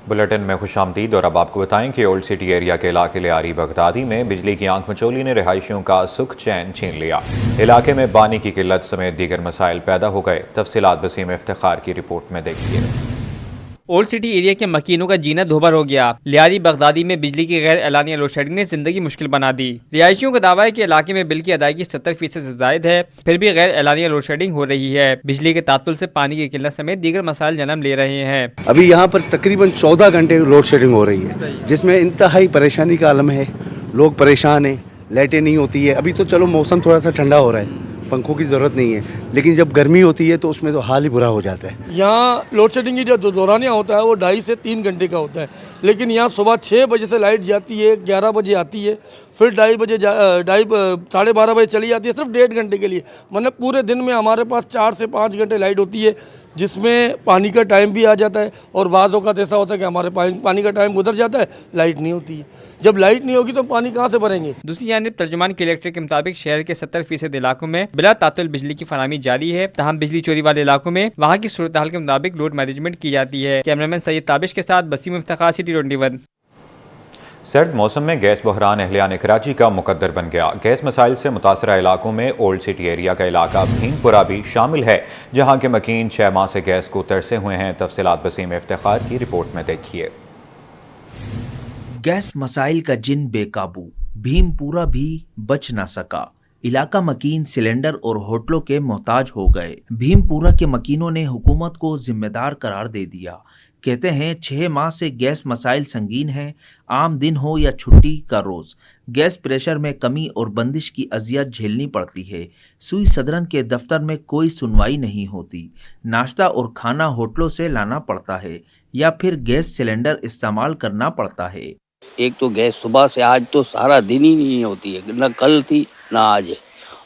Bulletin में खुश आमदीद। और अब आपको बताएं कि ओल्ड सिटी एरिया के इलाके लियारी बगदादी में बिजली की आंख मचोली ने रिहायशियों का सुख चैन छीन लिया। इलाके में पानी की किल्लत समेत दीगर मसाइल पैदा हो गए। तफसीलात वसीम इफ्तिखार की रिपोर्ट में देखिए। ओल्ड सिटी एरिया के मकीनों का जीना दोभर हो गया। लियारी बगदादी में बिजली की गैर एलानिया लोड शेडिंग ने जिंदगी मुश्किल बना दी। रिहायशियों का दावा है कि इलाके में बिल की अदायगी 70% से जायद है, फिर भी गैर एलानिया लोड शेडिंग हो रही है। बिजली के तातुल से पानी की किल्लत समेत दीगर मसाइल जन्म ले रहे हैं। अभी यहाँ पर तकरीबन 14 घंटे लोड शेडिंग हो रही है, जिसमें इंतहाई परेशानी का आलम है। लोग परेशान हैं, लाइटें नहीं होती है। अभी तो चलो मौसम थोड़ा सा ठंडा हो रहा है, पंखों की ज़रूरत नहीं है, लेकिन जब गर्मी होती है तो उसमें तो हाल ही बुरा हो जाता है। यहाँ लोड शेडिंग की जो दौरानिया होता है वो 2.5 से 3 घंटे का होता है, लेकिन यहाँ सुबह 6 बजे से लाइट जाती है, 11 बजे आती है, फिर 12:30 बजे चली जाती है, सिर्फ 1.5 घंटे के लिए। मतलब पूरे दिन में हमारे पास 4 से 5 घंटे लाइट होती है, जिसमें पानी का टाइम भी आ जाता है। और बाज़ औक़ात ऐसा होता है कि हमारे पानी का टाइम गुजर जाता है, लाइट नहीं होती है। जब लाइट नहीं होगी तो पानी कहाँ से भरेंगे। दूसरी जानिब तर्जुमान कलेक्टर के मुताबिक शहर के 70% इलाकों में बिला तातुल बिजली की फराहमी जारी है। तहम बिजली चोरी वाले इलाकों में वहाँ की सूरत हाल के मुताबिक लोड मैनेजमेंट की जाती है। कैमरामैन सैयद ताबिश के साथ वसीम इफ्तिखार, सिटी 21। सर्द मौसम में गैस बहरान अहलियान कराची का मुकद्दर बन गया। गैस मसाइल से मुतासरा इलाकों में ओल्ड सिटी एरिया का इलाका भीमपुरा भी शामिल है, जहां के मकीन 6 माह से गैस को तरसे हुए हैं। तफसीलात वसीम इफ्तिखार की रिपोर्ट में देखिए। गैस मसाइल का जिन बेकाबू, भीमपुरा भी बच ना सका। इलाका मकीन सिलेंडर और होटलों के मोहताज हो गए। भीमपुरा के मकीनों ने हुकूमत को जिम्मेदार करार दे दिया। कहते हैं 6 माह से गैस मसाइल संगीन हैं। आम दिन हो या छुट्टी का रोज़, गैस प्रेशर में कमी और बंदिश की अजियत झेलनी पड़ती है। सुई सदरन के दफ्तर में कोई सुनवाई नहीं होती। नाश्ता और खाना होटलों से लाना पड़ता है या फिर गैस सिलेंडर इस्तेमाल करना पड़ता है। एक तो गैस सुबह से आज तो सारा दिन ही नहीं होती है, ना कल थी ना आज है,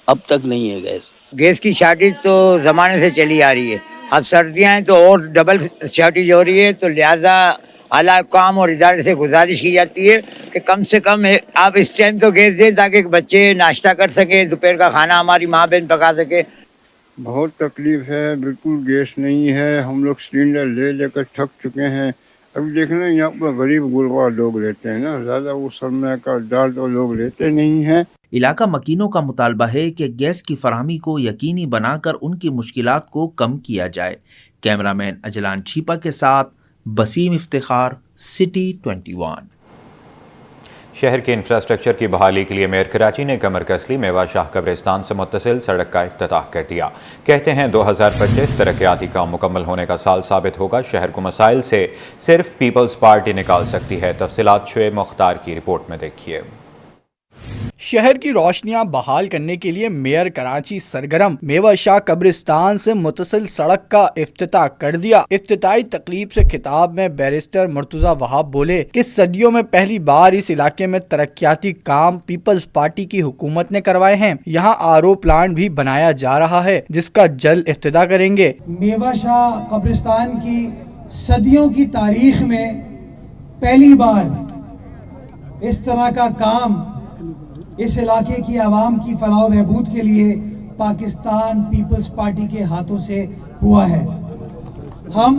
अब तक नहीं है गैस। गैस की शॉर्टेज तो ज़माने से चली आ रही है। अब सर्दियाँ हैं तो और डबल शॉर्टेज हो रही है, तो लिहाजा आला काम और इदारे से गुजारिश की जाती है कि कम से कम आप इस टाइम तो गैस दें ताकि बच्चे नाश्ता कर सकें, दोपहर का खाना हमारी माँ बहन पका सके। बहुत तकलीफ है, बिल्कुल गैस नहीं है। हम लोग सिलेंडर ले लेकर थक चुके हैं। अभी देखना यहाँ पर गरीब गुरबा लोग रहते हैं ना, ज़्यादा वो सरमाया का दाल तो लोग लेते नहीं हैं। इलाका मकीनों का मुतालबा है कि गैस की फराहमी को यकीनी बनाकर उनकी मुश्किलात को कम किया जाए। कैमरामैन अजलान छीपा के साथ वसीम इफ्तिखार, सिटी 21। शहर के इंफ्रास्ट्रक्चर की बहाली के लिए मेयर कराची ने कमर कसली मेवा शाह कब्रिस्तान से मुत्तसिल सड़क का इफ्तिताह कर दिया। कहते हैं 2025 तरक्याती काम मुकम्मल होने का साल साबित होगा। शहर को मसाइल से सिर्फ पीपल्स पार्टी निकाल सकती है। तफसीलात शुएब मुख्तार की रिपोर्ट में देखिए। शहर की रोशनियां बहाल करने के लिए मेयर कराची सरगर्म मेवा शाह कब्रिस्तान से मुत्तसिल सड़क का इफ्तिताह कर दिया। इफ्तिताही तकरीब से खिताब में बैरिस्टर मुर्तजा वहाब बोले कि सदियों में पहली बार इस इलाके में तरक्याती काम पीपल्स पार्टी की हुकूमत ने करवाए हैं। यहाँ RO प्लांट भी बनाया जा रहा है, जिसका जल्द इफ्तिताह करेंगे। मेवा शाह कब्रिस्तान की सदियों की तारीख में पहली बार इस तरह का काम इस इलाके की आवाम की फलाह बहबूद के लिए पाकिस्तान पीपल्स पार्टी के हाथों से हुआ है। हम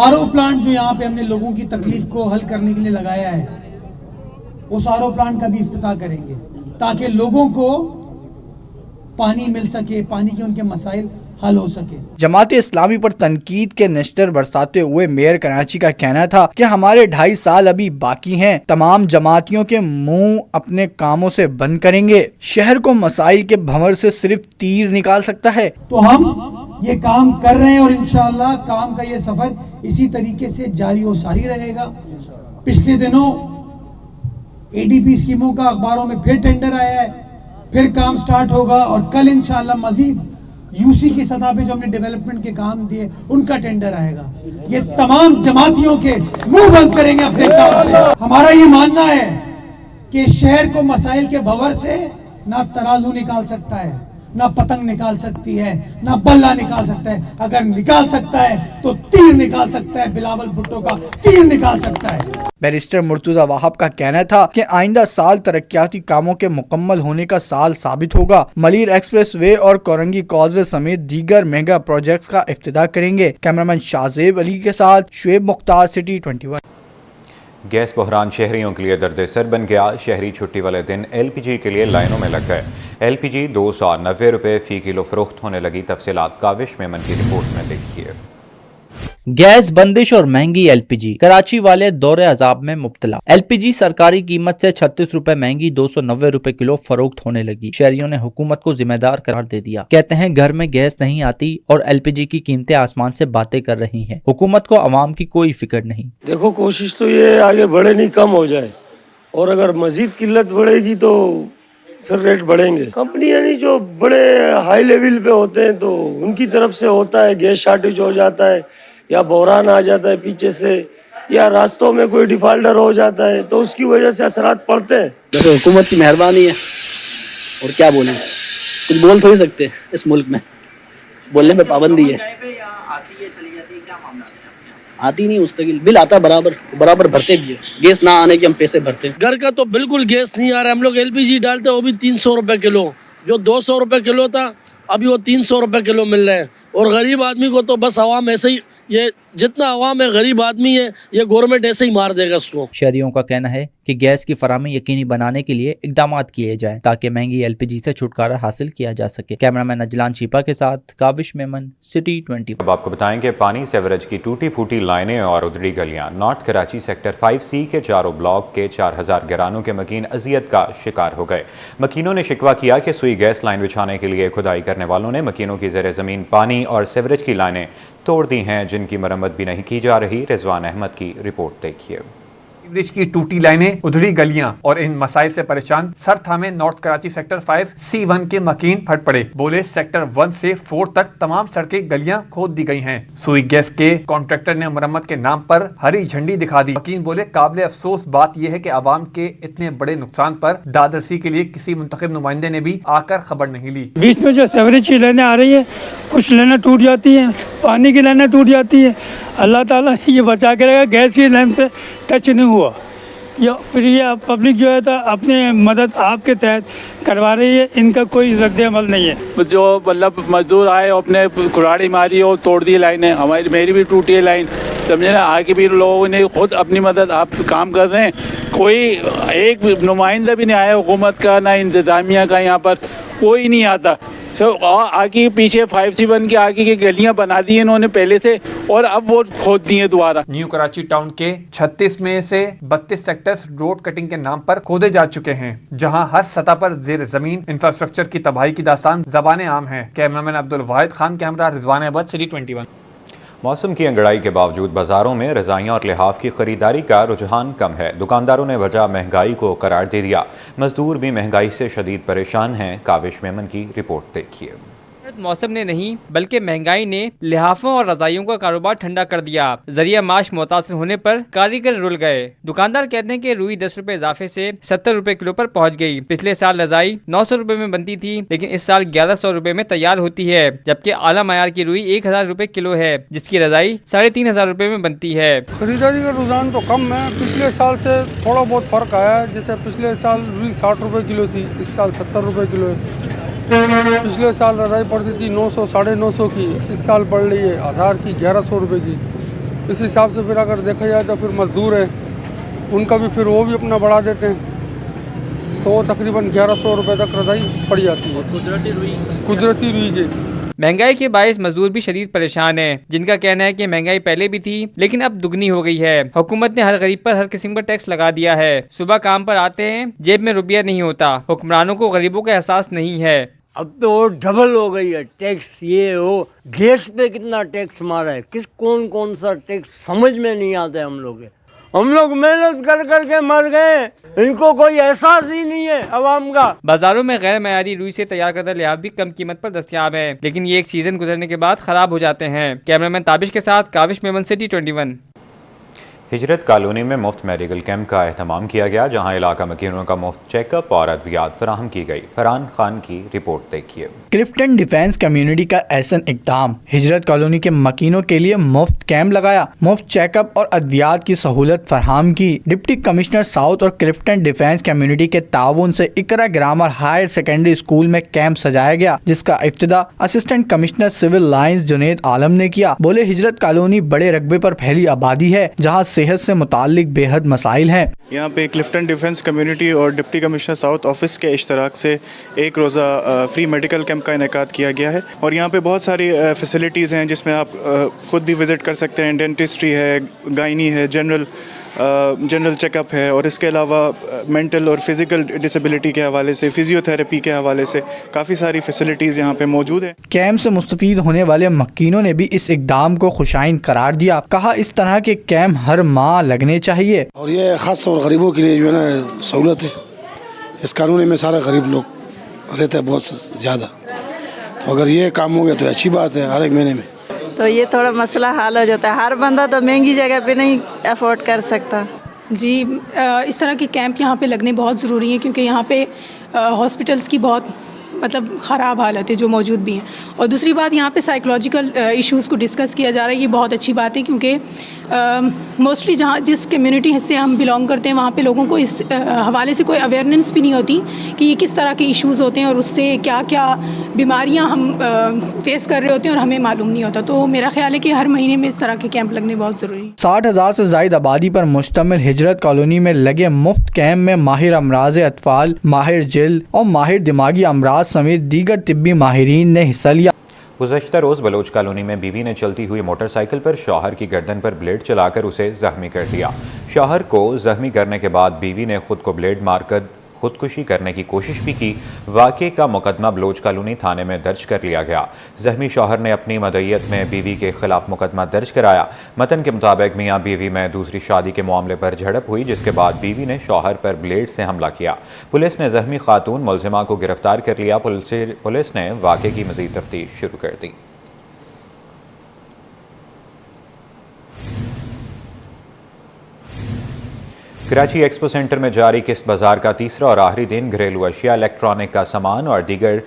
RO प्लांट जो यहाँ पे हमने लोगों की तकलीफ को हल करने के लिए लगाया है, उस RO प्लांट का भी इफ्तिताह करेंगे ताकि लोगों को पानी मिल सके, पानी के उनके मसाइल हल हो सके। जमात इस्लामी पर तनकीद के नश्तर बरसाते हुए मेयर कराची का कहना था कि हमारे 2.5 साल अभी बाकी हैं। तमाम जमातियों के मुंह अपने कामों से बंद करेंगे। शहर को मसाइल के भंवर से सिर्फ तीर निकाल सकता है। तो हम ये काम कर रहे हैं और इंशाअल्लाह काम का ये सफर इसी तरीके से जारी और सारी रहेगा। पिछले दिनों ADP स्कीमों का अखबारों में फिर टेंडर आया है, फिर काम स्टार्ट होगा और कल इंशाअल्लाह मजीद UC की सतह पे जो हमने डेवलपमेंट के काम दिए उनका टेंडर आएगा। ये तमाम जमातियों के मुंह बंद करेंगे अपने काम से। हमारा ये मानना है कि शहर को मसाइल के भंवर से ना तराजू निकाल सकता है, ना पतंग निकाल सकती है, ना बल्ला निकाल सकता है। अगर निकाल सकता है तो तीर निकाल सकता है, बिलावल भुट्टो का तीर निकाल सकता है। बैरिस्टर मुर्तुजा वहाब का कहना था कि आइंदा साल तरक्याती कामों के मुकम्मल होने का साल साबित होगा। मलीर एक्सप्रेस वे और कोरंगी कॉजवे समेत दीगर मेगा प्रोजेक्ट्स का इफ्तिताह करेंगे। कैमरामैन शाहजेब अली के साथ शुएब मुख्तार, सिटी 21। गैस बहरान शहरियों के लिए दर्द सर बन गया। शहरी छुट्टी वाले दिन LPG के लिए लाइनों में लग गए। LPG 290 रुपये फ़ी किलो फरोख्त होने लगी। तफसीलात काविश मेमन की रिपोर्ट में देखिए। गैस बंदिश और महंगी LPG, कराची वाले दौरे अजाब में मुब्तला। LPG सरकारी कीमत से 36 रुपए महंगी 290 रुपए किलो फरोख्त होने लगी। शहरियों ने हुकूमत को जिम्मेदार करार दे दिया। कहते हैं घर में गैस नहीं आती और LPG की कीमतें आसमान से बातें कर रही हैं। हुकूमत को अवाम की कोई फिक्र नहीं। देखो, कोशिश तो ये आगे बढ़े नहीं कम हो जाए, और अगर मजीद किल्लत बढ़ेगी तो फिर रेट बढ़ेंगे। कंपनी यानी जो बड़े हाई लेवल पे होते हैं तो उनकी तरफ से होता है, गैस शॉर्टेज हो जाता है या बहरान आ जाता है पीछे से, या रास्तों में कोई डिफाल्टर हो जाता है, तो उसकी वजह से असरात पड़ते हैं। देखो, हुकूमत की मेहरबानी है, और क्या बोलें, कुछ बोल थोड़ी सकते इस मुल्क में, बोलने पे पाबंदी है। आती नहीं, मुस्तकिल बिल आता बराबर भरते भी है। गैस ना आने के हम पैसे भरते हैं। घर का तो बिल्कुल गैस नहीं आ रहा। हम लोग LPG डालते वो भी 300 रुपए किलो, जो 200 रुपए किलो था अभी वो 300 रुपए किलो मिल रहे हैं। और गरीब आदमी को तो बस अवाम ऐसे ही, ये जितना अवाम है गरीब आदमी है, ये गवर्नमेंट ऐसे ही मार देगा उसको। शहरियों का कहना है कि गैस की फराहमी यकीनी बनाने के लिए इकदाम किए जाएं ताकि महंगी LPG से छुटकारा हासिल किया जा सके। कैमरामैन अजलान शीपा के साथ काविश मेमन, सिटी 21। अब आपको बताएंगे पानी सेवरेज की टूटी फूटी लाइनें और उधड़ी गलियां। नॉर्थ कराची सेक्टर 5C के चारों ब्लॉक के 4000 घरानों के मकीन अजियत का शिकार हो गए। मकीनों ने शिकवा किया कि सुई गैस लाइन बिछाने के लिए खुदाई करने वालों ने मकीनों की ज़ेर ज़मीन पानी और सेवरेज की लाइनें तोड़ दी हैं, जिनकी मरम्मत भी नहीं की जा रही। रिजवान अहमद की रिपोर्ट देखिए। सीवरेज की टूटी लाइनें, उधड़ी गलियां और इन मसाइल से परेशान सर थामे नॉर्थ कराची सेक्टर 5C1 के मकीन फट पड़े। बोले सेक्टर 1 से 4 तक तमाम सड़कें गलियां खोद दी गई हैं। सुई गैस के कॉन्ट्रैक्टर ने मरम्मत के नाम पर हरी झंडी दिखा दी। मकीन बोले काबिल अफसोस बात यह है कि आवाम के इतने बड़े नुकसान पर दादरसी के लिए किसी मुंतखब नुमाइंदे ने भी आकर खबर नहीं ली। बीच में जो सेवरेज की लाइनें आ रही है, कुछ लाइनें टूट जाती हैं, पानी की लाइनें टूट जाती है। अल्लाह ताला ये बचा के रहेगा, गैस की लाइन पे टच नहीं हुआ। या फिर ये पब्लिक जो है तो अपने मदद आपके तहत करवा रही है, इनका कोई रद्द अमल नहीं है। जो मतलब मजदूर आए अपने कुल्हाड़ी मारी और तोड़ दी लाइनें, मेरी भी टूटी है लाइन, समझे ना। आगे भी लोगों ने खुद अपनी मदद आप काम कर रहे हैं। कोई एक नुमाइंदा भी नहीं आया हुकूमत का, ना इंतज़ामिया का, यहाँ पर कोई नहीं आता। आगे पीछे 5C1 के आगे की गलियां बना दी इन्होंने पहले से, और अब वो खोद दिए दोबारा। न्यू कराची टाउन के 36 में से 32 सेक्टर्स रोड कटिंग के नाम पर खोदे जा चुके हैं, जहां हर सतह पर जेर जमीन इंफ्रास्ट्रक्चर की तबाही की दास्तान ज़बान आम है। कैमरामैन अब्दुल वाहिद खान के हमरा रिजवान अहमद, सिटी 21। मौसम की अंगड़ाई के बावजूद बाजारों में रज़ाइयाँ और लिहाफ की खरीदारी का रुझान कम है। दुकानदारों ने वजह महंगाई को करार दे दिया। मजदूर भी महंगाई से शदीद परेशान हैं। काविश मेमन की रिपोर्ट देखिए। मौसम ने नहीं बल्कि महंगाई ने लिहाफों और रजाइयों का कारोबार ठंडा कर दिया। जरिया माश मुतासिर होने पर कारीगर रुल गए। दुकानदार कहते हैं कि रुई 10 रुपए इजाफे से 70 रुपए किलो पर पहुंच गई। पिछले साल रजाई 900 रुपए में बनती थी, लेकिन इस साल 1100 रुपए में तैयार होती है, जबकि आला मयार की रुई 1000 रुपए किलो है, जिसकी रजाई 3500 रुपए में बनती है। खरीदारी का रुझान तो कम है, पिछले साल से थोड़ा बहुत फर्क आया है। जैसे पिछले साल रुई 60 रुपए किलो थी, इस साल 70 रुपए किलो है। पिछले साल रजाई पड़ती थी 900 950 की, इस साल पड़ रही है 1000 की, 1100 रुपए की। इस हिसाब से फिर अगर देखा जाए तो फिर मजदूर है, उनका भी फिर वो भी अपना बढ़ा देते हैं, तो तकरीबन 1100 रुपए तक रजाई पड़ जाती है। कुदरती रुई की महंगाई के बायस मजदूर भी शदीद परेशान हैं, जिनका कहना है कि महंगाई पहले भी थी लेकिन अब दुगनी हो गई है। हुकूमत ने हर गरीब पर हर किस्म का टैक्स लगा दिया है। सुबह काम पर आते हैं, जेब में रुपया नहीं होता। हुक्मरानों को गरीबों का एहसास नहीं है। अब तो डबल हो गई है टैक्स। ये हो गैस पे कितना टैक्स मारा है, कौन सा टैक्स समझ में नहीं आता है। हम लोग मेहनत कर के मर गए, इनको कोई एहसास ही नहीं है अवाम का। बाजारों में गैर मयारी रुई से तैयार करदा लिहाफ भी कम कीमत पर दस्तयाब है, लेकिन ये एक सीजन गुजरने के बाद खराब हो जाते हैं। कैमरामैन ताबिश के साथ काविश मेमन, सिटी 21। हिजरत कॉलोनी में मुफ्त मेडिकल कैंप का एहतमाम किया गया, जहां इलाका मकीनों का मुफ्त चेकअप और अद्वियात फराहम की गई। फरहान खान की रिपोर्ट देखिए। क्लिफ्टन डिफेंस कम्युनिटी का एहसन इक़दाम। हिजरत कॉलोनी के मकीनों के लिए मुफ्त कैंप लगाया, मुफ्त चेकअप और अद्वियात की सहूलत फराहम की। डिप्टी कमिश्नर साउथ और क्लिफ्टन डिफेंस कम्युनिटी के ताउन से Iqra grammar higher secondary school में कैंप सजाया गया, जिसका इब्तिदा assistant commissioner civil lines Junaid Alam ने किया। बोले, हिजरत कॉलोनी बड़े रकबे पर फैली आबादी है, जहाँ सेहत से मुताल्लिक बेहद मसाइल हैं। यहाँ पे क्लिफ्टन डिफेंस कम्युनिटी और डिप्टी कमिश्नर साउथ ऑफिस के इश्तराक से एक रोज़ा फ्री मेडिकल कैंप का इनेकाद किया गया है और यहाँ पे बहुत सारी फैसिलिटीज़ हैं जिसमें आप ख़ुद भी विज़िट कर सकते हैं। डेंटिस्ट्री है, गायनी है, जनरल चेकअप है और इसके अलावा मेंटल और फिज़िकल डिसेबिलिटी के हवाले से, फिजियोथेरेपी के हवाले से काफ़ी सारी फैसिलिटीज़ यहाँ पे मौजूद हैं। कैंप से मुस्तफीद होने वाले मक्कीनों ने भी इस इक़दाम को खुशाइन करार दिया। कहा, इस तरह के कैंप हर माह लगने चाहिए और ये ख़ास तौर गरीबों के लिए जो है ना सहूलत है। इस कानून में सारे गरीब लोग रहते हैं बहुत ज़्यादा, तो अगर ये काम हो गया तो अच्छी बात है। हर एक महीने में तो ये थोड़ा मसला हल हो जाता है। हर बंदा तो महंगी जगह पे नहीं अफोर्ड कर सकता। जी, इस तरह के कैंप यहाँ पे लगने बहुत ज़रूरी हैं, क्योंकि यहाँ पे हॉस्पिटल्स की बहुत ख़राब हालत है जो मौजूद भी हैं। और दूसरी बात, यहाँ पे साइकोलॉजिकल इश्यूज़ को डिस्कस किया जा रहा है। ये बहुत अच्छी बात है, क्योंकि मोस्टली जिस कम्युनिटी से हम बिलोंग करते हैं वहाँ पे लोगों को इस हवाले से कोई अवेयरनेस भी नहीं होती कि ये किस तरह के इश्यूज़ होते हैं और उससे क्या क्या बीमारियाँ हम फेस कर रहे होते हैं और हमें मालूम नहीं होता। तो मेरा ख्याल है कि हर महीने में इस तरह के कैंप लगने बहुत ज़रूरी है। 60,000 से ज़ायद आबादी पर मुश्तमिल हिजरत कॉलोनी में लगे मुफ्त कैंप में माहिर अमराज अतफाल, माहिर जिल्द और माहिर दिमागी अमराज समेत दीगर तिब्बी माहिरीन ने हिस्सा लिया। गुज़श्ता रोज़ बलोच कॉलोनी में बीवी ने चलती हुई मोटरसाइकिल पर शौहर की गर्दन पर ब्लेड चलाकर उसे जख्मी कर दिया। शौहर को जख्मी करने के बाद बीवी ने खुद को ब्लेड मारकर खुदकुशी करने की कोशिश भी की। वाक़े का मुकदमा बलोच कॉलोनी थाने में दर्ज कर लिया गया। जख्मी शौहर ने अपनी मदईयत में बीवी के खिलाफ मुकदमा दर्ज कराया। मतन के मुताबिक मियाँ बीवी में दूसरी शादी के मामले पर झड़प हुई, जिसके बाद बीवी ने शौहर पर ब्लेड से हमला किया। पुलिस ने जख्मी खातून मुलजिमा को गिरफ्तार कर लिया। पुलिस ने वाक़े की मज़ीद तफ्तीश शुरू कर दी। कराची एक्सपो सेंटर में जारी किस्त बाजार का तीसरा और आखिरी दिन घरेलू अशिया, इलेक्ट्रॉनिक का सामान और दीगर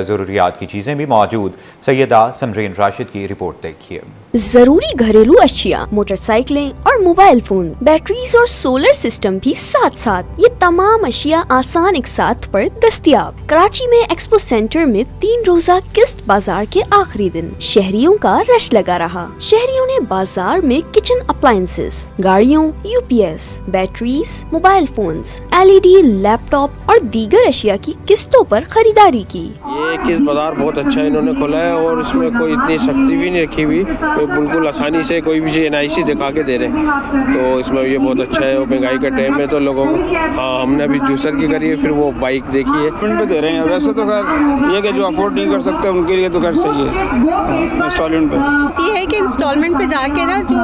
ज़रूरियात की चीज़ें भी मौजूद। सैयदा समरीन राशिद की रिपोर्ट देखिए। जरूरी घरेलू अशिया, मोटरसाइकिलें और मोबाइल फोन, बैटरीज और सोलर सिस्टम भी साथ साथ। ये तमाम अशिया आसान एक साथ पर दस्तयाब। कराची में एक्सपो सेंटर में 3 रोजा किस्त बाजार के आखिरी दिन शहरियों का रश लगा रहा। शहरियों ने बाजार में किचन अप्लायंसेस, गाड़ियों, UPS, batteries, mobile phones, LED, laptop और दीगर अशिया की किस्तों पर खरीदारी की। ये किस्त बाजार बहुत अच्छा इन्होंने खोला है और इसमें कोई इतनी सख्ती भी नहीं रखी हुई, बिल्कुल आसानी से कोई भी चीज़ एनआईसी दिखा के दे रहे हैं, तो इसमें ये बहुत अच्छा है। और महंगाई का टाइम है तो लोगों को, हाँ, हमने अभी जूसर की करी है, फिर वो बाइक देखी है, पे दे रहे हैं। वैसे तो खैर ये कि जो अफोर्ड नहीं कर सकते उनके लिए तो खैर सही है इंस्टॉलमेंट पे। ये है कि इंस्टॉलमेंट पे जाके ना जो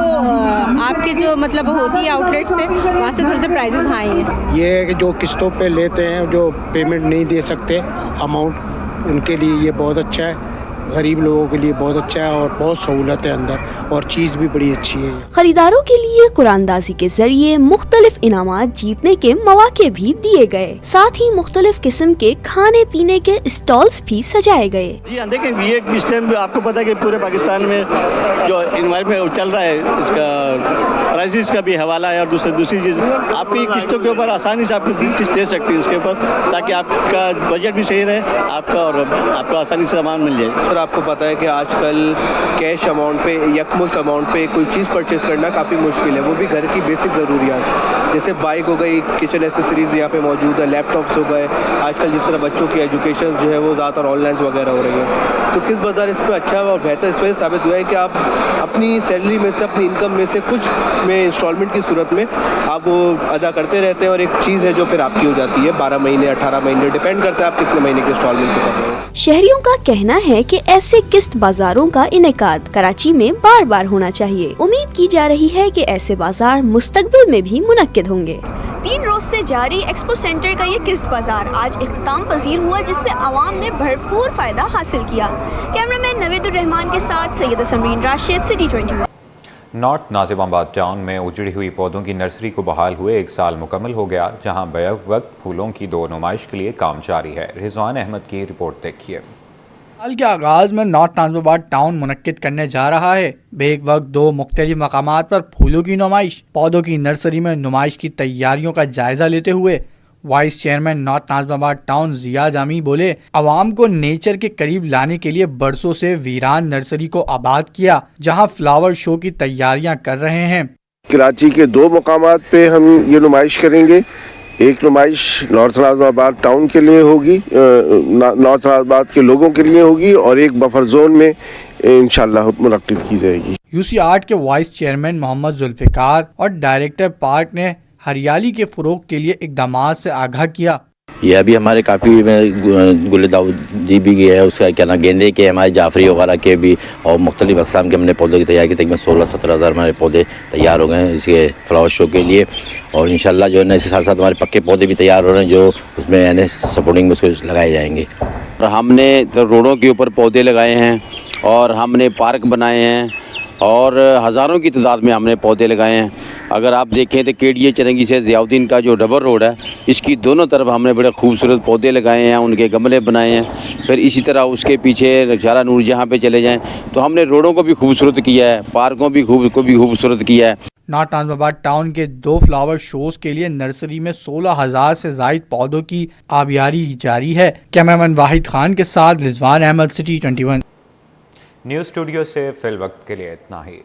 आपके जो मतलब होती है आउटलेट से, वहाँ से थोड़े से प्राइसेस हाई हैं। ये है कि जो किस्तों पे लेते हैं, जो पेमेंट नहीं दे सकते अमाउंट, उनके लिए ये बहुत अच्छा है। गरीब लोगों के लिए बहुत अच्छा है और बहुत सहूलत है अंदर, और चीज़ भी बड़ी अच्छी है। खरीदारों के लिए कुरानदाजी के जरिए मुख्तलिफ इनामात जीतने के मौके भी दिए गए। साथ ही मुख्तलिफ किस्म के खाने पीने के स्टॉल्स भी सजाए गए। जी हाँ, देखें ये इस टाइम आपको पता है कि पूरे पाकिस्तान में जो इन्वायरमेंट चल रहा है, इसका प्राइसेस का भी हवाला है और दूसरी चीज़ आपकी किस्तों के ऊपर आसानी से आपको किस्त दे सकती है उसके ऊपर, ताकि आपका बजट भी सही रहे आपका और आपको आसानी से सामान मिल जाए। सर, आपको पता है कि आजकल कैश अमाउंट पे, यकमुश्त अमाउंट पे कोई चीज़ परचेज़ करना काफ़ी मुश्किल है, वो भी घर की बेसिक ज़रूरियात, जैसे बाइक हो गई, किचन एसेसरीज़ यहाँ पे मौजूद है, लैपटॉप्स हो गए। आजकल जिस तरह बच्चों की एजुकेशन जो है वो ज़्यादातर ऑनलाइन वगैरह हो रही है, तो किस्त बाज़ार इसमें अच्छा और बेहतर इस वजह साबित हुआ है कि आप अपनी सैलरी में से, अपनी इनकम में से कुछ में इंस्टॉलमेंट की सूरत में आप वो अदा करते रहते हैं, और एक चीज़ है जो फिर आपकी हो जाती है 12 महीने 18 महीने, डिपेंड करता है आप कितने महीने के इंस्टॉलमेंट कर रहे हैं। शहरियों का कहना है कि ऐसे किस्त बाजारों का इनेकाद कराची में बार बार होना चाहिए। उम्मीद की जा रही है कि ऐसे बाजार मुस्तकबिल में भी मुनक्किद होंगे। 3 रोज से जारी एक्सपो सेंटर का ये किस्त बाजार आज इख्तिताम पजीर हुआ, जिससे आवाम ने भरपूर फायदा हासिल किया। कैमरामैन नवीद उर रहमान के साथ Syeda Samreen Rashid, city 21। North Nazimabad town में उजड़ी हुई पौधों की नर्सरी को बहाल हुए 1 साल मुकम्मल हो गया, जहां बैक वक्त फूलों की 2 नुमाइश के लिए काम जारी है। रिजवान अहमद की रिपोर्ट देखिए। साल के आगाज में नॉर्थ नाजिमाबाद टाउन मुनक्किद करने जा रहा है। बेक वक्त 2 मुख्तलिफ मकामात पर फूलों की नुमाइश। पौधों की नर्सरी में नुमाइश की तैयारियों का जायजा लेते हुए vice chairman north Nazimabad town Zia Jami बोले, आवाम को नेचर के करीब लाने के लिए बरसों से वीरान नर्सरी को आबाद किया, जहां फ्लावर शो की तैयारियां कर रहे हैं। कराची के 2 मकामात पे हम ये नुमाइश करेंगे। एक नुमाइश नॉर्थ नाजिमाबाद टाउन के लिए होगी, नॉर्थ नाजिमाबाद के लोगों के लिए होगी, और एक बफर जोन में इंशाल्लाह मुनक्किद की जाएगी। यूसी आर्ट के वाइस चेयरमैन मोहम्मद जुल्फिकार और डायरेक्टर पार्क ने हरियाली के फरोग के लिए इक़दामात से आगाह किया। ये अभी हमारे काफ़ी गुलदाउदी भी है, उसका क्या नाम गेंदे के, हमारे जाफरी वगैरह के भी, और मुख्तलिफ अक़साम के हमने पौधे की तैयारी की। तकरीबन 16-17 हज़ार हमारे पौधे तैयार हो गए हैं इसके फ्लावर शो के लिए, और इंशाल्लाह जो है ना इसके साथ साथ हमारे पक्के पौधे भी तैयार हो रहे हैं, जो उसमें यानी सपोर्टिंग में उसको लगाए जाएंगे। और हमने तो रोडों के ऊपर पौधे लगाए हैं, और हमने पार्क बनाए हैं, और हज़ारों की तादाद में हमने पौधे लगाए हैं। अगर आप देखें तो केडीए चरंगी से ज़ियाउद्दीन का जो डबल रोड है, इसकी दोनों तरफ हमने बड़े खूबसूरत पौधे लगाए हैं, उनके गमले बनाए हैं। फिर इसी तरह उसके पीछे शारा नूर जहाँ पे चले जाएं तो हमने रोडों को भी खूबसूरत किया है, पार्कों को भी खूबसूरत किया है। नॉर्थ नाजिमाबाद टाउन के 2 फ्लावर शोज के लिए नर्सरी में 16,000 से ज़ायद पौधों की आबियारी जारी है। कैमरामैन वाहिद खान के साथ Rizwan Ahmed, city 21। News studio से फिल वक्त के लिए इतना ही।